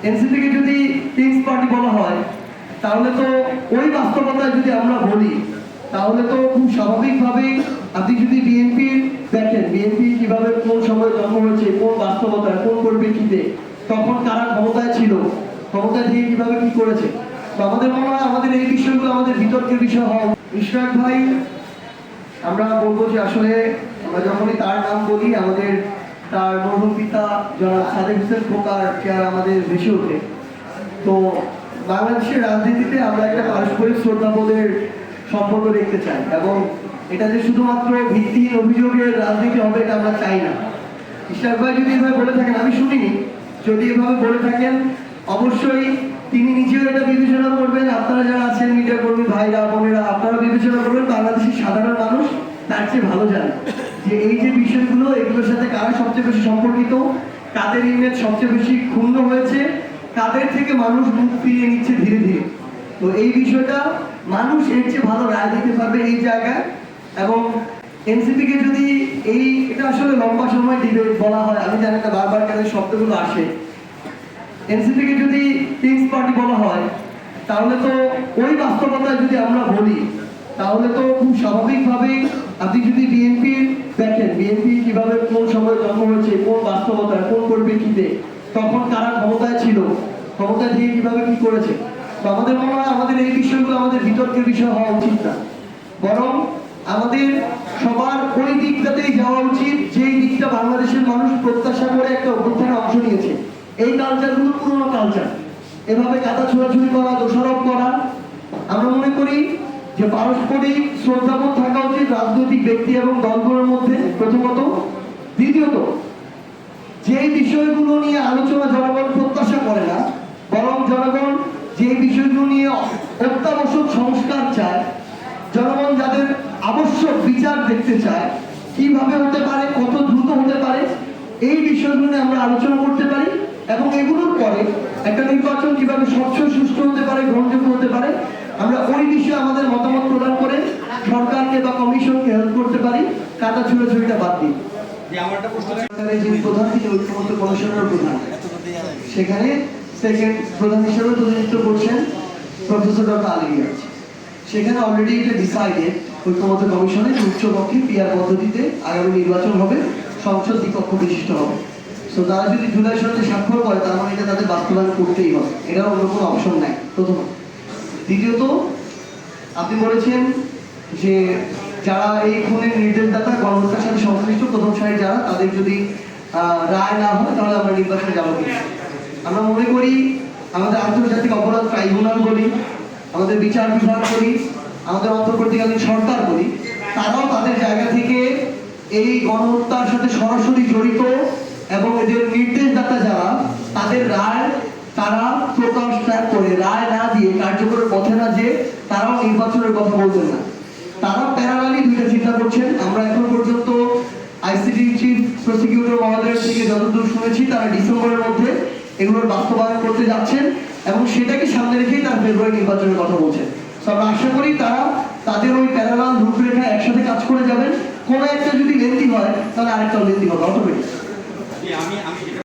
এনসিপিকে যদি Kings party বলা হয় তাহলে তো ওই বাস্তবতায় যদি আমরা বলি তাহলে তো খুব স্বাভাবিকভাবেই আপনি যদি বিএনপির দেখেন বিএনপি কিভাবে কোন সময় জন্ম হয়েছে, কোন বাস্তবতায়, কোন পরিপ্রেক্ষিতে, তখন কারা ক্ষমতায় ছিল, ক্ষমতায় দিয়ে কিভাবে কি করেছে, তো আমাদের মনে হয় আমাদের এই বিষয়গুলো আমাদের বিতর্কের বিষয় হওয়া। ইশরাক ভাই, আমরা বলবো যে আসলে আমরা যখনই তার নাম বলি আমাদের তার মরহুম পিতা জনাব সাদেক হোসেন খোকার চেয়ার আমাদের ভেসে ওঠে। তো বাংলাদেশের রাজনীতিতে আমরা একটা পারস্পরিক শ্রদ্ধাবোধের সম্পর্ক দেখতে চাই, এবং এটা যে শুধুমাত্র ভিত্তিহীন অভিযোগের রাজনীতি হবে এটা আমরা চাই না। ইশরাক ভাই যদি এভাবে বলে থাকেন, আমি শুনিনি, যদি এভাবে বলে থাকেন অবশ্যই তিনি নিজেও এটা বিবেচনা করবেন, আপনারা যারা আছেন মিডিয়া কর্মী ভাইরা বোনেরা আপনারা বিবেচনা করবেন, বাংলাদেশের সাধারণ মানুষ তার চেয়ে ভালো জানে যে এই যে বিষয়গুলো এগুলোর সাথে কারা সবচেয়ে বেশি সম্পর্কিত, কাদের ইমেজ সবচেয়ে বেশি ক্ষুণ্ণ হয়েছে, কাদের থেকে মানুষ মুখ ফিরিয়ে নিচ্ছে ধীরে ধীরে। তো এই বিষয়টা মানুষ এর চেয়ে ভালো রায় দিতে পারবে এই জায়গায়। এবং এনসিপিকে যদি এটা আসলে লম্বা সময় ডিবেট বলা হয়, আমি জানি না বারবার কেন শব্দগুলো আসে। এনসিপিকে যদি কিংস পার্টি বলা হয় তাহলে তো ওই বাস্তবতায় যদি আমরা বলি তাহলে তো খুব স্বাভাবিকভাবেই আপনি যদি বিএনপির দেখেন বিএনপি কিভাবে কোন সময় জন্ম হয়েছে, কোন বাস্তবতায়, কোন পরিপ্রেক্ষিতে, তখন কারা ক্ষমতায় ছিল, ক্ষমতায় দিয়ে কিভাবে কি করেছে, তো আমাদের মনে হয় আমাদের এই বিষয়গুলো আমাদের বিতর্কের বিষয় হওয়া উচিত না, বরং আমাদের সবার ওই দিকটাতেই যাওয়া উচিত যেই দিকটা বাংলাদেশের মানুষ প্রত্যাশা করে একটা অভ্যুত্থানে অংশ নিয়েছে। এই কালচারগুলো পুরোনো কালচার, এভাবে কাদা ছোড়াছুড়ি করা, দোষারোপ করা, আমরা মনে করি যে পারস্পরিক শ্রদ্ধাবোধ থাকা উচিত রাজনৈতিক ব্যক্তি এবং দলগুলোর মধ্যে প্রথমত। দ্বিতীয়ত, যে বিষয়গুলো নিয়ে আলোচনা জনগণ প্রত্যাশা করে না, বরং জনগণ যে বিষয়গুলো নিয়ে অত্যাবশ্যক সংস্কার চায়, জনগণ যাদের আবশ্যক বিচার দেখতে চায়, কিভাবে হতে পারে, কত দ্রুত হতে পারে, এই বিষয়গুলো নিয়ে আমরা আলোচনা করতে পারি, এবং এগুলোর পরে একটা নির্বাচন কিভাবে স্বচ্ছ সুষ্ঠু হতে পারে, গ্রহণযোগ্য হতে পারে, আমরা ওই বিষয়ে আমাদের মতামত প্রদান করে সরকারকে বা কমিশনকে হেল্প করতে পারি, কাদা ছুড়াছুড়িটা বাদ দিই। সরকারের যিনি প্রধান, তিনি ঐক্যমত্য কমিশনের প্রধান, সেখানে সেকেন্ড প্রধান হিসেবে প্রতিনিধিত্ব করছেন প্রফেসর ডক্টর আলী রিয়াজ। সেখানে অলরেডি এটা ডিসাইডেড ঐক্যমত্য কমিশনের উচ্চকক্ষে পিআর পদ্ধতিতে আগামী নির্বাচন হবে, সংসদ দ্বিকক্ষ বিশিষ্ট হবে। তো তারা যদি জুলাই সনদে স্বাক্ষর করে তার মানে এটা তাদের বাস্তবায়ন করতেই হবে, এটা অন্য কোনো অপশন নাই প্রথমত। দ্বিতীয়ত, আপনি বলেছেন যে যারা এই খুনের নির্দেশদাতা গণহত্যার সাথে সংশ্লিষ্ট প্রথম সারি যারা, তাদের যদি রায় না হয় তাহলে আমরা নির্বাচনে যাবো। আমরা মনে করি আমাদের আন্তর্জাতিক অপরাধ ট্রাইব্যুনাল বলি, আমাদের বিচার বিভাগ বলি, আমাদের অন্তর্বর্তীকালীন সরকার বলি, তারাও তাদের জায়গা থেকে এই গণহত্যার সাথে সরাসরি জড়িত এবং এদের নির্দেশদাতা যারা, তাদের রায় তারা প্রকাশ ত্যাগ করে, রায় না দিয়ে, কার্যকরের পথে না যে তারাও নির্বাচনের কথা বলবেন না। তারা প্যারালালি দুইটা চিন্তা করছেন। আমরা এখন পর্যন্ত আইসিটি চিফ প্রসিকিউটর মহোদয়ের থেকে যতদূর শুনেছি তারা ডিসেম্বরের মধ্যে এগুলোর বাস্তবায়ন করতে যাচ্ছেন, এবং সেটাকে সামনে রেখেই তারা ফেব্রুয়ারি নির্বাচনের কথা বলছেন। তো আমরা আশা করি তারা তাদের ওই প্যারালাল রূপরেখা একসাথে কাজ করে যাবেন। কোনো একটা যদি লেন্দি হয় তাহলে আরেকটা লেন্দি হবে অটোমেটিক।